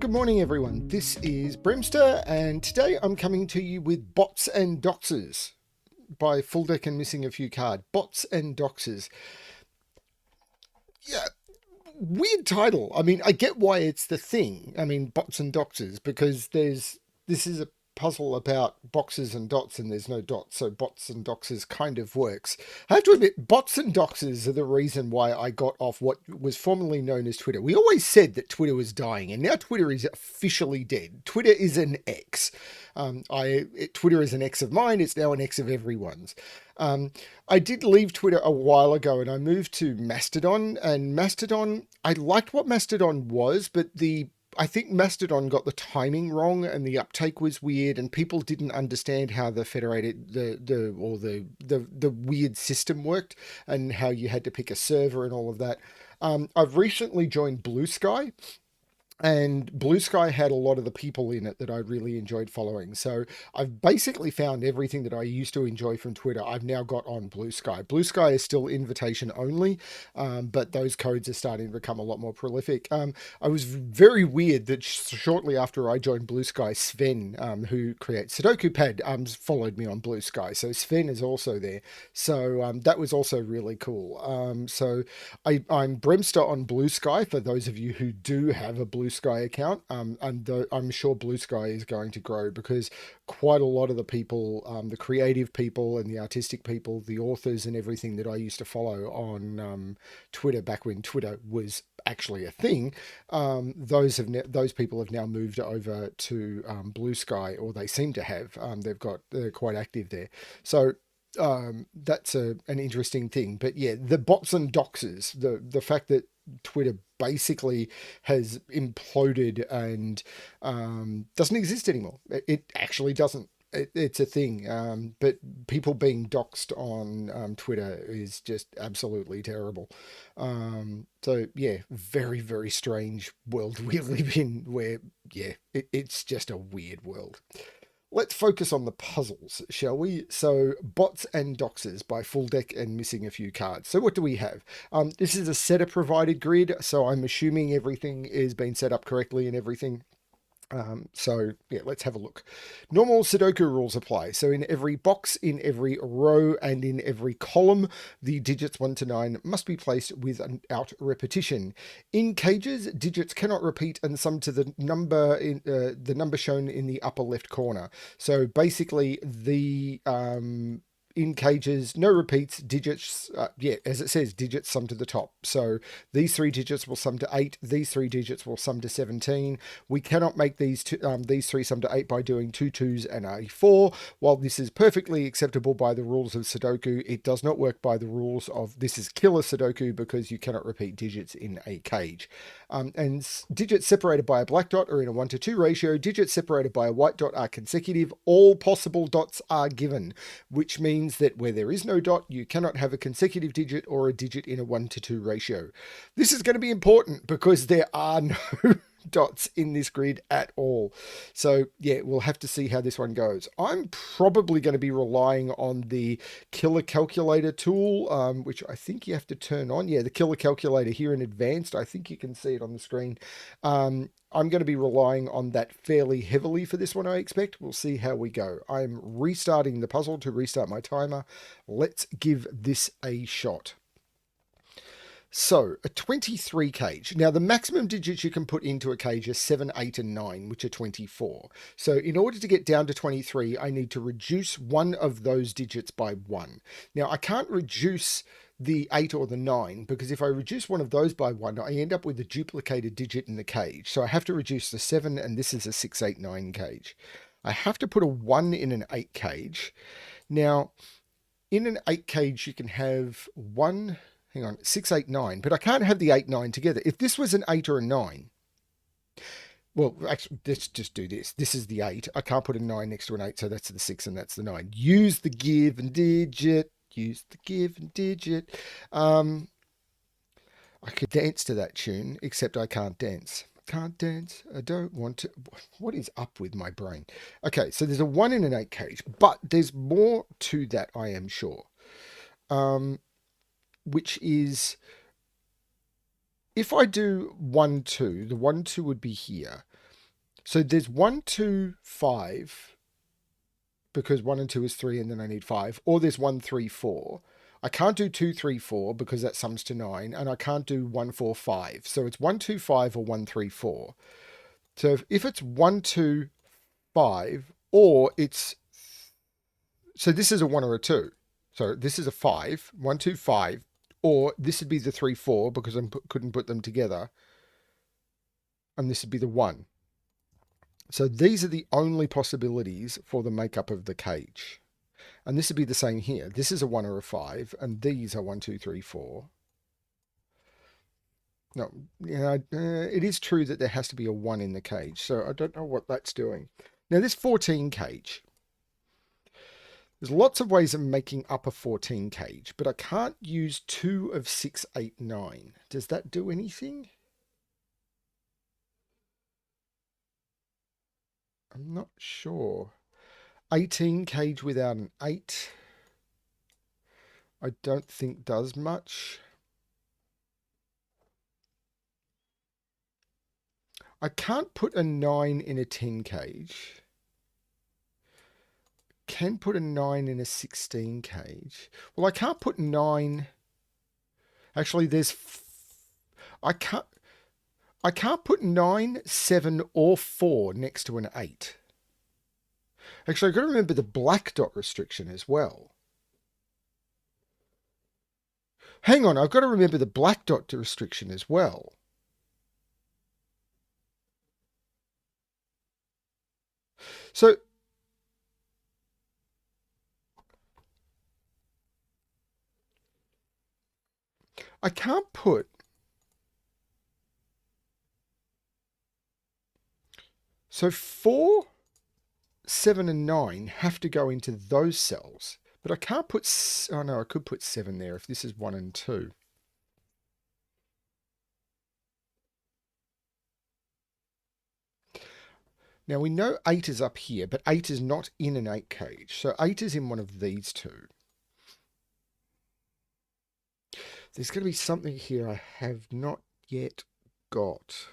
good morning, everyone. This is BremSter, and today I'm coming to you with Bots and Doxes by FullDeck and Missing a Few Card. Bots and Doxes. Yeah, weird title. I mean, I get why it's the thing. I mean, Bots and Doxes, because this is a puzzle about boxes and dots, and there's no dots, so Bots and Doxes kind of works. I have to admit, Bots and Doxes are the reason why I got off what was formerly known as Twitter. We always said that Twitter was dying, and now Twitter is officially dead. Twitter is an X. Twitter is an X of mine. It's now an X of everyone's. I did leave Twitter a while ago and I moved to Mastodon. And Mastodon, I liked what Mastodon was, but I think Mastodon got the timing wrong and the uptake was weird, and people didn't understand how the the weird system worked and how you had to pick a server and all of that. I've recently joined Bluesky. And Bluesky had a lot of the people in it that I really enjoyed following. So I've basically found everything that I used to enjoy from Twitter, I've now got on Bluesky. Bluesky is still invitation only, but those codes are starting to become a lot more prolific. I was very weird that shortly after I joined Bluesky, Sven, who creates Sudoku Pad, followed me on Bluesky. So Sven is also there. So that was also really cool. I'm BremSter on BlueSky for those of you who do have a BlueSky account, and I'm sure BlueSky is going to grow because quite a lot of the people, the creative people and the artistic people, the authors and everything that I used to follow on Twitter back when Twitter was actually a thing, those people have now moved over to BlueSky, or they seem to have. They're quite active there. So that's an interesting thing. But yeah, the bots and doxes, the fact that Twitter basically has imploded and doesn't exist anymore. It actually doesn't. It's a thing. But people being doxed on Twitter is just absolutely terrible. So yeah, very, very strange world we live in where, yeah, it's just a weird world. Let's focus on the puzzles, shall we? So, Bots and Doxes by FullDeck and Missing a Few Cards. So what do we have? This is a setter-provided grid, so I'm assuming everything is being set up correctly and everything. So yeah, let's have a look. Normal Sudoku rules apply. So in every box, in every row, and in every column, the digits 1 to 9 must be placed without repetition. In cages, digits cannot repeat and sum to the number shown in the upper left corner. So basically, in cages, no repeats, digits, as it says, digits sum to the top. So these 3 digits will sum to 8, these 3 digits will sum to 17. We cannot make these 3 sum to 8 by doing 2 2s and a 4. While this is perfectly acceptable by the rules of Sudoku, it does not work by the rules of this is killer Sudoku because you cannot repeat digits in a cage. And digits separated by a black dot are in a 1 to 2 ratio. Digits separated by a white dot are consecutive. All possible dots are given, which means that where there is no dot, you cannot have a consecutive digit or a digit in a 1 to 2 ratio. This is going to be important because there are no dots in this grid at all. So yeah, we'll have to see how this one goes. I'm probably going to be relying on the killer calculator tool, which I think you have to turn on. Yeah, the killer calculator here in advanced. I think you can see it on the screen. I'm going to be relying on that fairly heavily for this one, I expect. We'll see how we go. I'm restarting the puzzle to restart my timer. Let's give this a shot. So, a 23 cage. Now, the maximum digits you can put into a cage are 7, 8, and 9, which are 24. So, in order to get down to 23, I need to reduce one of those digits by 1. Now, I can't reduce the 8 or the 9, because if I reduce one of those by 1, I end up with a duplicated digit in the cage. So I have to reduce the 7, and this is a 6, 8, 9 cage. I have to put a 1 in an 8 cage. Now, in an 8 cage, you can have 1, 6, 8, 9, but I can't have the 8, 9 together. If this was an 8 or a 9, well, actually, let's just do this. This is the 8. I can't put a 9 next to an 8, so that's the 6 and that's the 9. Use the given digit. Use the given digit. I could dance to that tune, except I can't dance. Can't dance. I don't want to. What is up with my brain? Okay, so there's a 1 in an 8 cage, but there's more to that, I am sure. Which is, if I do 1, 2, the 1, 2 would be here. So there's 1, 2, 5, because 1 and 2 is 3 and then I need 5. Or there's 1, 3, 4. I can't do 2, 3, 4 because that sums to 9. And I can't do 1, 4, 5. So it's 1, 2, 5 or 1, 3, 4. So if it's 1, 2, 5, or it's... So this is a 1 or a 2. So this is a 5, 1, 2, 5. Or this would be the 3, 4 because I couldn't put them together. And this would be the 1. So these are the only possibilities for the makeup of the cage. And this would be the same here. This is a 1 or a 5, and these are 1, 2, 3, 4. No, it is true that there has to be a 1 in the cage, so I don't know what that's doing. Now, this 14 cage. There's lots of ways of making up a 14 cage, but I can't use 2 of 6, 8, 9. Does that do anything? I'm not sure. 18 cage without an 8. I don't think does much. I can't put a 9 in a 10 cage. Can put a 9 in a 16 cage. Well, I can't put 9. Actually, I can't put 9, 7, or 4 next to an 8. Actually, I've got to remember the black dot restriction as well. Hang on, I've got to remember the black dot restriction as well. So I can't put... So 4, 7, and 9 have to go into those cells. But I can't put... Oh, no, I could put 7 there if this is 1 and 2. Now, we know 8 is up here, but 8 is not in an 8 cage. So 8 is in one of these two. There's going to be something here I have not yet got.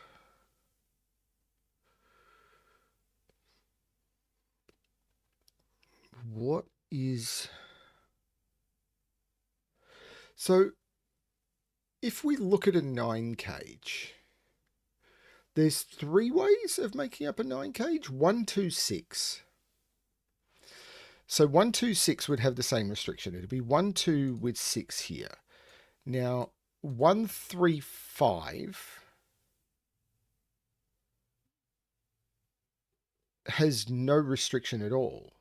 What is... So, if we look at a 9 cage, there's 3 ways of making up a 9 cage. 1, 2, 6. So 1, 2, 6 would have the same restriction. It'd be 1, 2 with 6 here. Now, 1, 3, 5 has no restriction at all.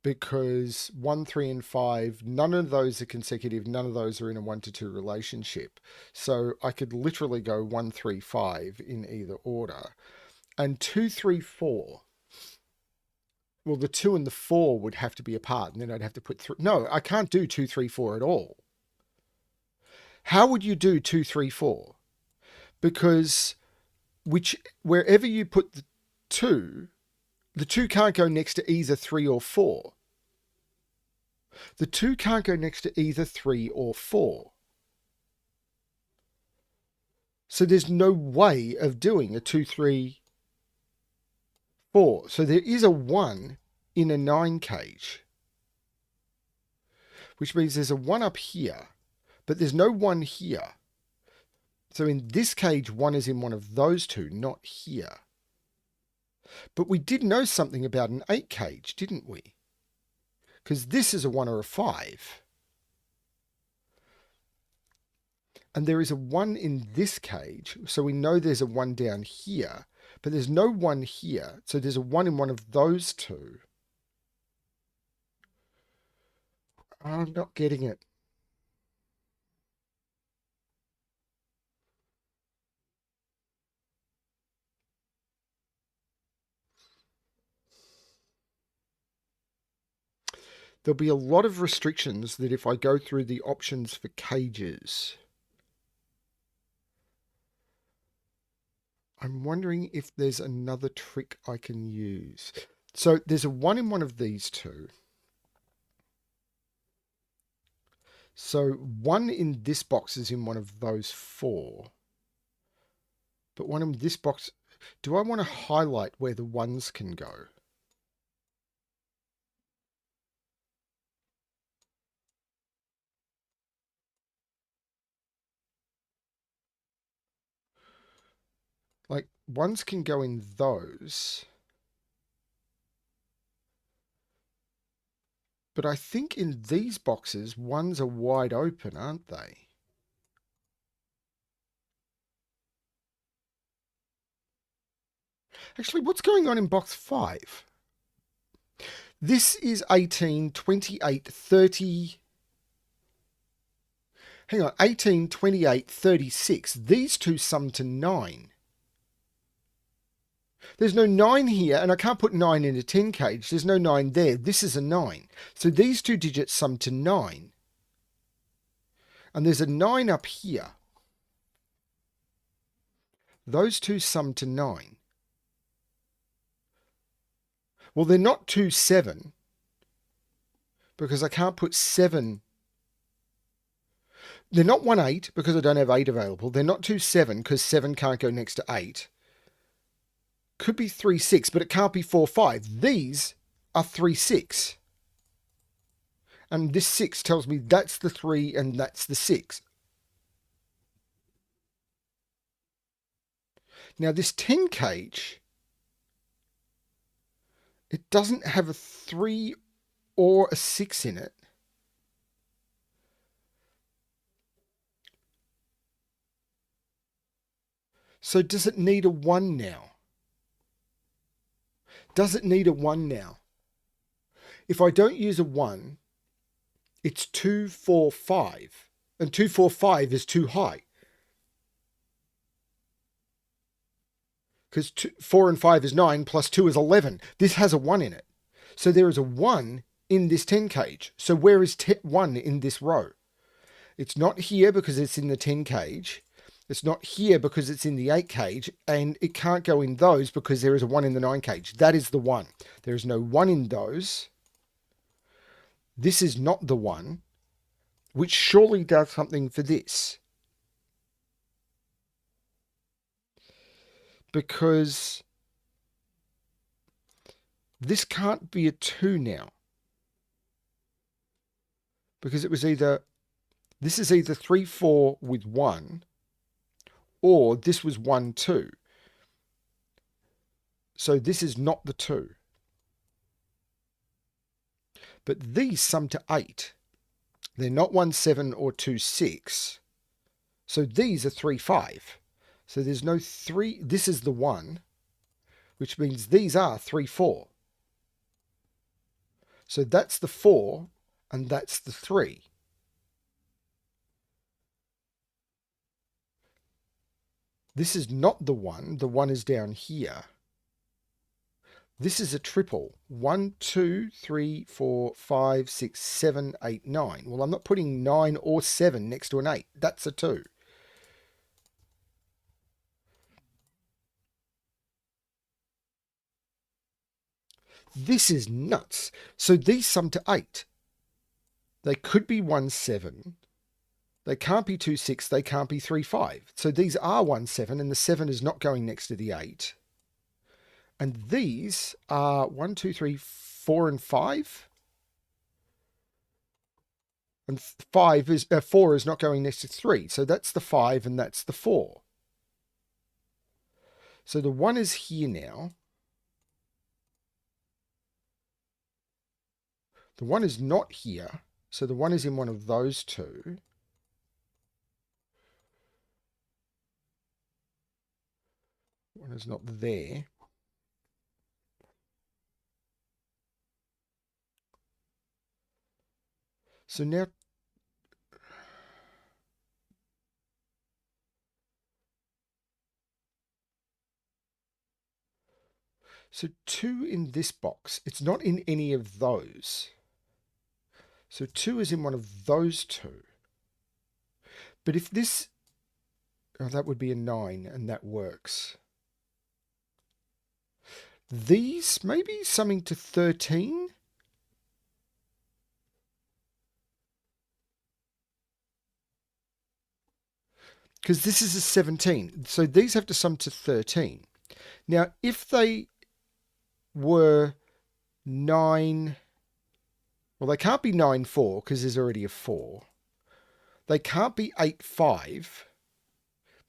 Because 1, 3, and 5, none of those are consecutive. None of those are in a 1 to 2 relationship. So I could literally go 1, 3, 5 in either order. And 2, 3, 4. Well, the 2 and the 4 would have to be apart, and then I'd have to put 3. No, I can't do 2, 3, 4 at all. How would you do 2, 3, 4? Because wherever you put the 2 can't go next to either 3 or 4. The 2 can't go next to either 3 or 4. So there's no way of doing a 2, 3, 4. So there is a 1 in a 9 cage, which means there's a 1 up here, but there's no 1 here. So in this cage, 1 is in one of those two, not here. But we did know something about an 8 cage, didn't we? Because this is a 1 or a 5. And there is a 1 in this cage, so we know there's a 1 down here, but there's no 1 here, so there's a 1 in one of those two. I'm not getting it. There'll be a lot of restrictions that if I go through the options for cages. I'm wondering if there's another trick I can use. So there's a 1 in one of these two. So 1 in this box is in one of those 4. But 1 in this box... Do I want to highlight where the ones can go? Like, ones can go in those. But I think in these boxes, ones are wide open, aren't they? Actually, what's going on in box 5? This is 18, 28, 30. Hang on, 18, 28, 36. These two sum to 9. There's no 9 here, and I can't put 9 in a 10 cage. There's no 9 there. This is a 9. So these two digits sum to 9. And there's a 9 up here. Those two sum to 9. Well, they're not 2, 7, because I can't put 7. They're not 1, 8, because I don't have 8 available. They're not 2, 7, because 7 can't go next to 8. Could be 3, 6, but it can't be 4, 5. These are 3, 6. And this 6 tells me that's the 3 and that's the 6. Now this 10 cage, it doesn't have a 3 or a 6 in it. So does it need a 1 now? Does it need a 1 now? If I don't use a 1, it's 2, 4, 5. And 2, 4, 5 is too high. Because 4 and 5 is 9, plus 2 is 11. This has a 1 in it. So there is a 1 in this 10 cage. So where is 1 in this row? It's not here because it's in the 10 cage. It's not here because it's in the 8 cage. And it can't go in those because there is a 1 in the 9 cage. That is the 1. There is no 1 in those. This is not the 1, which surely does something for this. Because this can't be a 2 now. Because it was either, this is either 3, 4 with 1, or this was 1, 2. So this is not the 2. But these sum to 8. They're not 1, 7 or 2, 6. So these are 3, 5. So there's no 3. This is the 1, which means these are 3, 4. So that's the 4, and that's the 3. This is not the 1. The 1 is down here. This is a triple. 1, 2, 3, 4, 5, 6, 7, 8, 9. Well, I'm not putting 9 or 7 next to an 8. That's a 2. This is nuts. So these sum to 8. They could be 1, 7. They can't be 2, 6. They can't be 3, 5. So these are 1, 7, and the 7 is not going next to the 8. And these are 1, 2, 3, 4, and 5. And 4 is not going next to 3. So that's the 5 and that's the 4. So the 1 is here now. The 1 is not here. So the 1 is in one of those two. One is not there. So now, so 2 in this box, it's not in any of those. So 2 is in one of those two. But if this, oh, that would be a 9, and that works. These, maybe something to 13? Because this is a 17. So these have to sum to 13. Now, if they were 9, well, they can't be 9, 4 because there's already a 4. They can't be 8, 5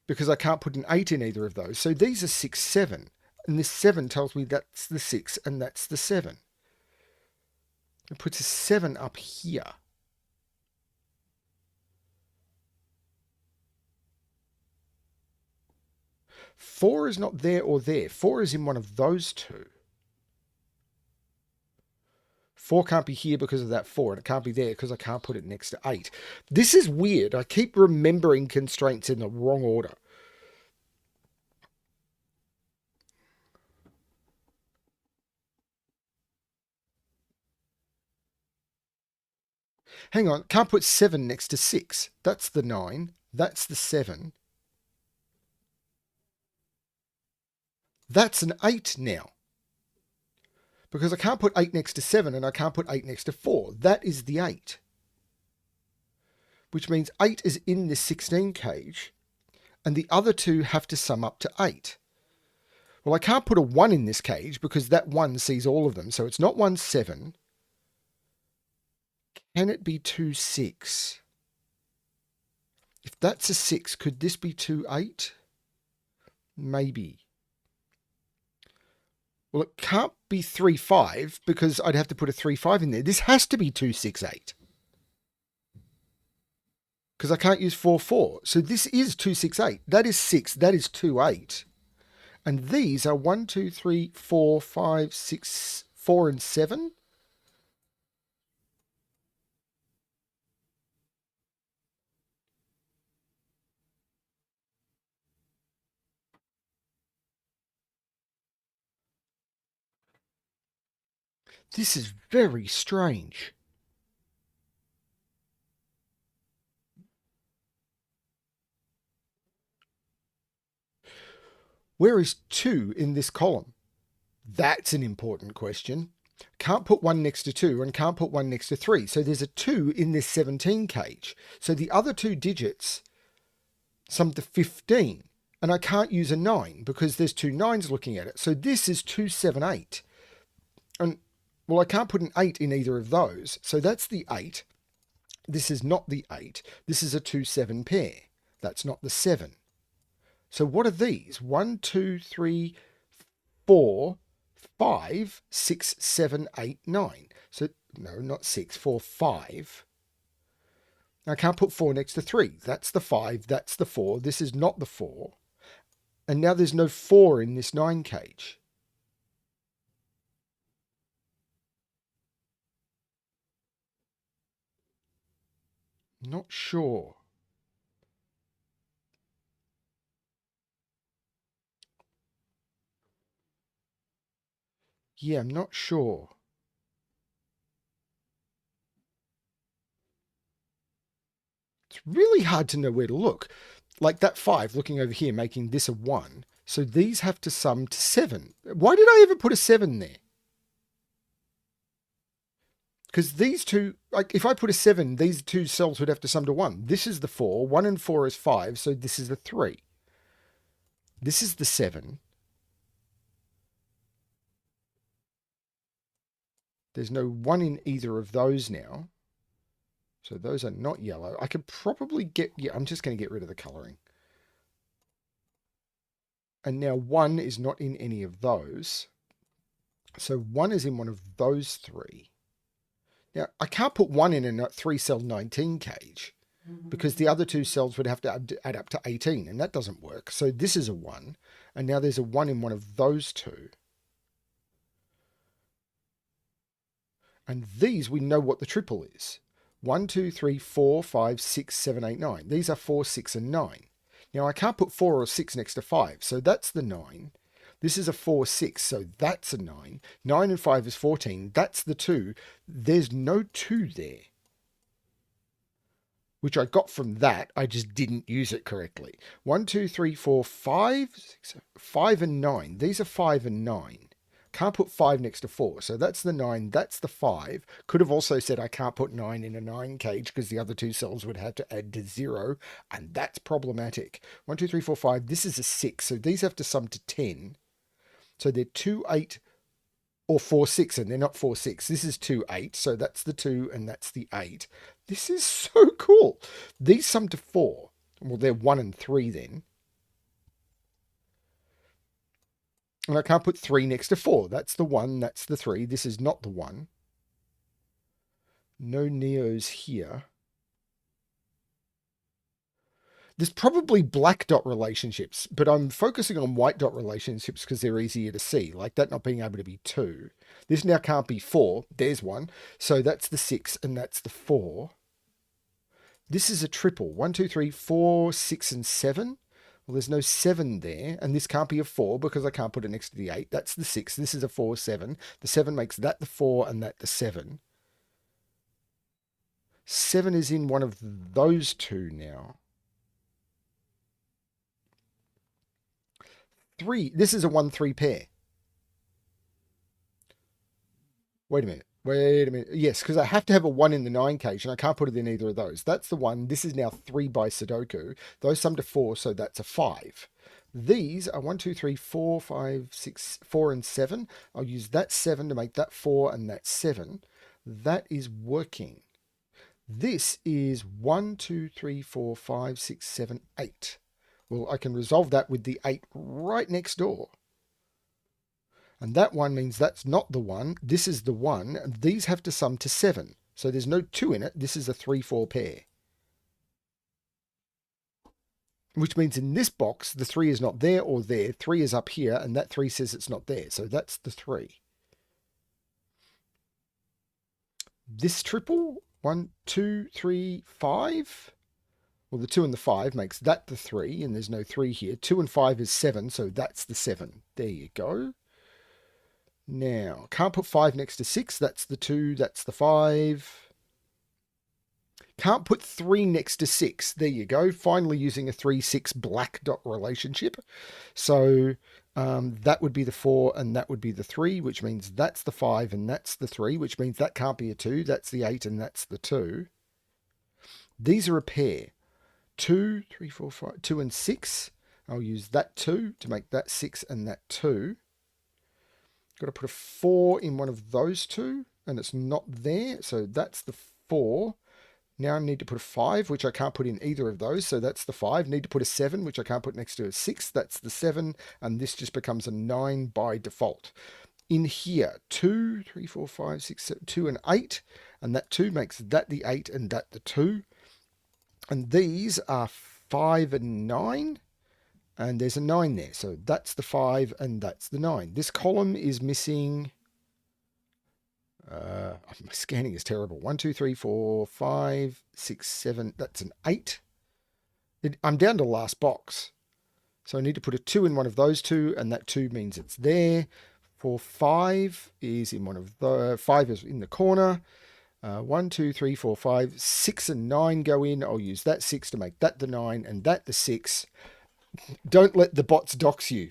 because I can't put an 8 in either of those. So these are 6, 7. And this 7 tells me that's the 6 and that's the 7. It puts a 7 up here. Four is not there or there. 4 is in one of those two. 4 can't be here because of that 4, and it can't be there because I can't put it next to 8. This is weird. I keep remembering constraints in the wrong order. Hang on, can't put 7 next to 6. That's the 9. That's the 7. That's an 8 now. Because I can't put 8 next to 7 and I can't put 8 next to 4. That is the 8. Which means 8 is in this 16 cage and the other two have to sum up to 8. Well, I can't put a 1 in this cage because that 1 sees all of them. So it's not 1, 7. Can it be 2, 6? If that's a 6, could this be 2, 8? Maybe. Well, it can't be 3, 5 because I'd have to put a 3, 5 in there. This has to be 2, 6, 8. Because I can't use 4, 4. So this is 2, 6, 8. That is 6. That is 2, 8. And these are 1, 2, 3, 4, 5, 6, 4, and 7. This is very strange. Where is 2 in this column? That's an important question. Can't put 1 next to 2 and can't put 1 next to 3. So there's a 2 in this 17 cage. So the other two digits sum to 15. And I can't use a 9 because there's 2 9s looking at it. So this is 2, 7, 8. And well, I can't put an 8 in either of those. So that's the 8. This is not the 8. This is a 2, 7 pair. That's not the 7. So what are these? 1, 2, 3, 4, 5, 6, 7, 8, 9. So, no, not 6, 4, 5. I can't put 4 next to 3. That's the 5. That's the 4. This is not the 4. And now there's no 4 in this 9 cage. Not sure. Yeah, I'm not sure. It's really hard to know where to look. Like that 5 looking over here, making this a 1. So these have to sum to 7. Why did I ever put a 7 there? Because these two, like if I put a 7, these two cells would have to sum to 1. This is the 4. 1 and 4 is 5. So this is the 3. This is the 7. There's no 1 in either of those now. So those are not yellow. I could probably get, yeah, I'm just going to get rid of the coloring. And now 1 is not in any of those. So 1 is in one of those 3. Now, I can't put 1 in a 3-cell 19 cage because the other two cells would have to add up to 18, and that doesn't work. So this is a 1, and now there's a 1 in one of those two. And these, we know what the triple is. 1, 2, 3, 4, 5, 6, 7, 8, 9. These are 4, 6, and 9. Now, I can't put 4 or 6 next to 5, so that's the 9. This is a 4, 6, so that's a 9. 9 and 5 is 14. That's the 2. There's no 2 there. Which I got from that. I just didn't use it correctly. 1, 2, 3, 4, 5, 6, 5 and 9. These are 5 and 9. Can't put 5 next to 4. So that's the 9. That's the 5. Could have also said I can't put 9 in a 9 cage because the other two cells would have to add to 0. And that's problematic. 1, 2, 3, 4, 5. This is a 6. So these have to sum to 10. So they're 2, 8, or 4, 6, and they're not 4, 6. This is 2, 8. So that's the 2 and that's the 8. This is so cool. These sum to 4. Well, they're 1 and 3 then. And I can't put 3 next to 4. That's the 1, that's the 3. This is not the 1. No neos here. There's probably black dot relationships, but I'm focusing on white dot relationships because they're easier to see, like that not being able to be 2. This now can't be 4. There's 1. So that's the 6 and that's the 4. This is a triple. 1, 2, 3, 4, 6, and 7. Well, there's no 7 there, and this can't be a 4 because I can't put it next to the 8. That's the 6. This is a 4, 7. The 7 makes that the 4 and that the 7. 7 is in one of those two now. 3. This is a 1, 3 pair. Wait a minute. Wait a minute. Yes, because I have to have a 1 in the 9 cage, and I can't put it in either of those. That's the 1. This is now 3 by Sudoku. Those sum to 4, so that's a 5. These are 1, 2, 3, 4, 5, 6, 4, and 7. I'll use that 7 to make that 4 and that 7. That is working. This is 1, 2, 3, 4, 5, 6, 7, 8. Well, I can resolve that with the 8 right next door. And that 1 means that's not the 1. This is the 1. And these have to sum to 7. So there's no 2 in it. This is a 3, 4 pair. Which means in this box, the 3 is not there or there. 3 is up here, and that 3 says it's not there. So that's the 3. This triple, 1, 2, 3, 5. Well, the 2 and the 5 makes that the 3, and there's no 3 here. 2 and 5 is 7, so that's the 7. There you go. Now, can't put 5 next to 6. That's the 2, that's the 5. Can't put 3 next to 6. There you go. Finally using a 3, 6 black dot relationship. So that would be the 4 and that would be the 3, which means that's the 5 and that's the 3, which means that can't be a 2. That's the 8 and that's the 2. These are a pair. 2, 3, 4, 5, 2 and 6. I'll use that 2 to make that 6 and that 2. Got to put a 4 in one of those two, and it's not there, so that's the 4. Now I need to put a 5, which I can't put in either of those, so that's the 5. Need to put a 7, which I can't put next to a 6, that's the 7, and this just becomes a 9 by default. In here, 2, 3, 4, 5, 6, 7, 2 and 8, and that 2 makes that the 8 and that the 2. And these are 5 and 9. And there's a 9 there. So that's the 5 and that's the 9. This column is missing. My scanning is terrible. 1, 2, 3, 4, 5, 6, 7. That's an 8. I'm down to the last box. So I need to put a 2 in one of those two, and that 2 means it's there. 4, 5 is in one of the 5 is in the corner. 1, 2, 3, 4, 5, 6 and 9 go in. I'll use that 6 to make that the 9 and that the 6. Don't let the bots dox you.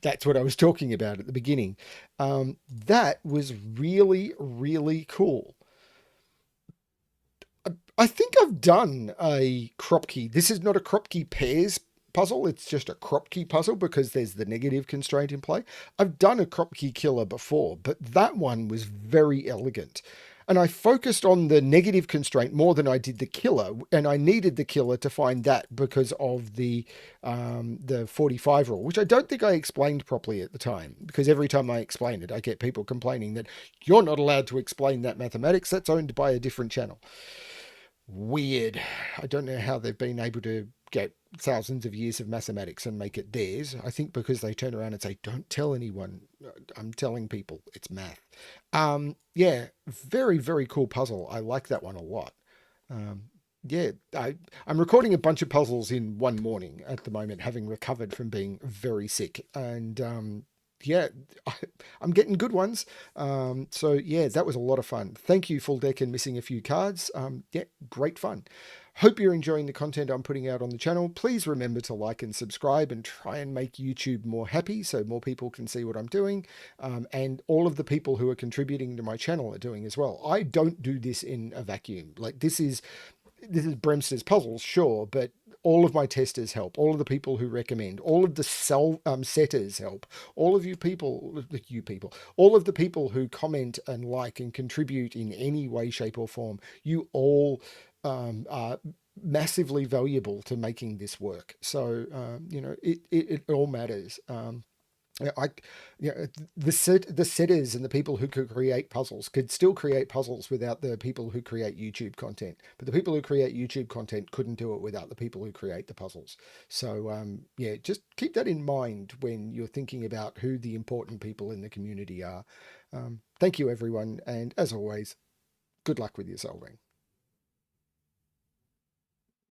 That's what I was talking about at the beginning. That was really, really cool. I think I've done a Kropki. This is not a Kropki pairs puzzle. It's just a Kropki puzzle because there's the negative constraint in play. I've done a Kropki killer before, but that one was very elegant. And I focused on the negative constraint more than I did the killer, and I needed the killer to find that because of the 45 rule, which I don't think I explained properly at the time, because every time I explain it, I get people complaining that you're not allowed to explain that mathematics. That's owned by a different channel. Weird. I don't know how they've been able to get thousands of years of mathematics and make it theirs. I think because they turn around and say, don't tell anyone. I'm telling people it's math. Yeah, very, very cool puzzle. I like that one a lot. Yeah, I'm recording a bunch of puzzles in one morning at the moment, having recovered from being very sick. And yeah, I'm getting good ones. So yeah, that was a lot of fun. Thank you, FullDeck and Missing a Few Cards. Yeah, great fun. Hope you're enjoying the content I'm putting out on the channel. Please remember to like and subscribe and try and make YouTube more happy so more people can see what I'm doing. And all of the people who are contributing to my channel are doing as well. I don't do this in a vacuum. Like, this is this is BremSter's puzzles, sure, but all of my testers help. All of the people who recommend, all of the setters help. All of you people, all of the people who comment and like and contribute in any way, shape, or form. You all are massively valuable to making this work. So it all matters. I, the setters and the people who could create puzzles could still create puzzles without the people who create YouTube content. But the people who create YouTube content couldn't do it without the people who create the puzzles. So just keep that in mind when you're thinking about who the important people in the community are. Thank you, everyone, and as always, good luck with your solving.